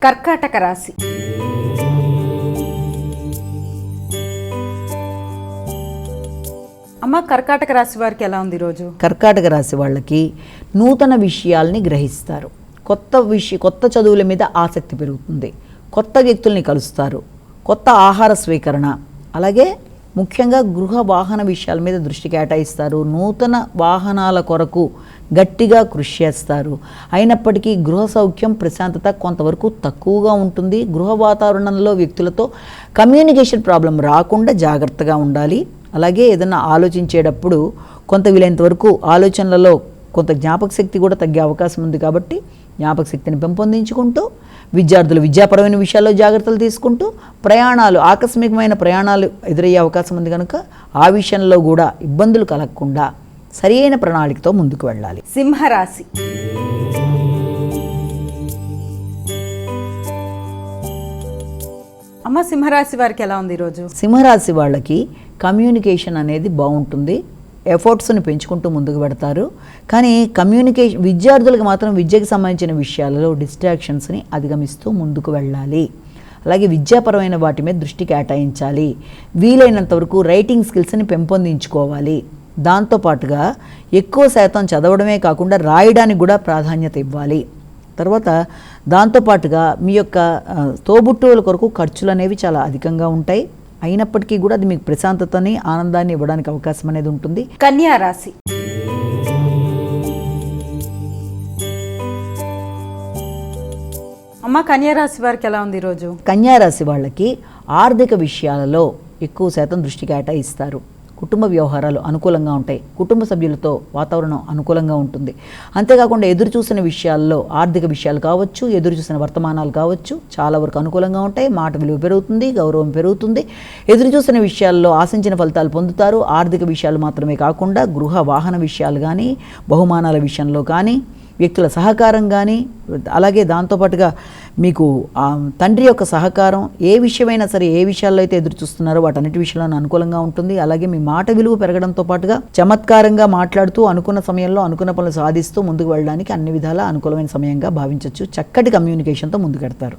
కర్కాటక రాశి. అమ్మ, కర్కాటక రాశి వారికి ఎలా ఉంది ఈరోజు? కర్కాటక రాశి వాళ్ళకి నూతన విషయాల్ని గ్రహిస్తారు. కొత్త చదువుల మీద ఆసక్తి పెరుగుతుంది. కొత్త వ్యక్తుల్ని కలుస్తారు. కొత్త ఆహార స్వీకరణ, అలాగే ముఖ్యంగా గృహ వాహన విషయాల మీద దృష్టి కేటాయిస్తారు. నూతన వాహనాల కొరకు గట్టిగా కృషి చేస్తారు. అయినప్పటికీ గృహ సౌఖ్యం, ప్రశాంతత కొంతవరకు తక్కువగా ఉంటుంది. గృహ వాతావరణంలో వ్యక్తులతో కమ్యూనికేషన్ ప్రాబ్లం రాకుండా జాగ్రత్తగా ఉండాలి. అలాగే ఏదైనా ఆలోచించేటప్పుడు కొంత వీలైనంత వరకు ఆలోచనలలో కొంత జ్ఞాపక శక్తి కూడా తగ్గే అవకాశం ఉంది. కాబట్టి జ్ఞాపక శక్తిని పెంపొందించుకుంటూ, విద్యార్థులు విద్యాపరమైన విషయాల్లో జాగ్రత్తలు తీసుకుంటూ, ఆకస్మికమైన ప్రయాణాలు ఎదురయ్యే అవకాశం ఉంది కనుక ఆ విషయంలో కూడా ఇబ్బందులు కలగకుండా సరైన ప్రణాళికతో ముందుకు వెళ్ళాలి. సింహరాశి. అమ్మ, సింహరాశి వారికి ఎలా ఉంది ఈరోజు? సింహరాశి వాళ్ళకి కమ్యూనికేషన్ అనేది బాగుంటుంది. ఎఫర్ట్స్ని పెంచుకుంటూ ముందుకు పెడతారు. కానీ విద్యార్థులకు మాత్రం విద్యకు సంబంధించిన విషయాలలో డిస్ట్రాక్షన్స్ని అధిగమిస్తూ ముందుకు వెళ్ళాలి. అలాగే విద్యాపరమైన వాటి మీద దృష్టి కేటాయించాలి. వీలైనంత వరకు రైటింగ్ స్కిల్స్ని పెంపొందించుకోవాలి. దాంతోపాటుగా ఎక్కువ శాతం చదవడమే కాకుండా రాయడానికి కూడా ప్రాధాన్యత ఇవ్వాలి. తర్వాత దాంతోపాటుగా మీ యొక్క తోబుట్టువుల కొరకు ఖర్చులు అనేవి చాలా అధికంగా ఉంటాయి. అయినప్పటికీ కూడా అది మీకు ప్రశాంతతని, ఆనందాన్ని ఇవ్వడానికి అవకాశం అనేది ఉంటుంది. కన్యా రాశి. అమ్మ, కన్యా రాశి వారికి ఎలా ఉంది ఈరోజు? కన్యా రాశి వాళ్ళకి ఆర్థిక విషయాలలో ఎక్కువ శాతం దృష్టి కేటాయిస్తారు. కుటుంబ వ్యవహారాలు అనుకూలంగా ఉంటాయి. కుటుంబ సభ్యులతో వాతావరణం అనుకూలంగా ఉంటుంది. అంతేకాకుండా ఎదురు చూసిన విషయాల్లో ఆర్థిక విషయాలు కావచ్చు, ఎదురు చూసిన వర్తమానాలు కావచ్చు, చాలా వరకు అనుకూలంగా ఉంటాయి. మాట విలువ పెరుగుతుంది, గౌరవం పెరుగుతుంది. ఎదురు చూసిన విషయాల్లో ఆశించిన ఫలితాలు పొందుతారు. ఆర్థిక విషయాలు మాత్రమే కాకుండా గృహ వాహన విషయాలు కానీ, బహుమానాల విషయంలో కానీ, వ్యక్తుల సహకారం కానీ, అలాగే దాంతోపాటుగా మీకు తండ్రి యొక్క సహకారం, ఏ విషయమైనా సరే, ఏ విషయాల్లో అయితే ఎదురు చూస్తున్నారో వాటన్నిటి విషయంలో అనుకూలంగా ఉంటుంది. అలాగే మీ మాట విలువ పెరగడంతో పాటుగా చమత్కారంగా మాట్లాడుతూ అనుకున్న సమయంలో అనుకున్న పనులు సాధిస్తూ ముందుకు వెళ్ళడానికి అన్ని విధాలా అనుకూలమైన సమయంగా భావించవచ్చు. చక్కటి కమ్యూనికేషన్తో ముందుకెడతారు.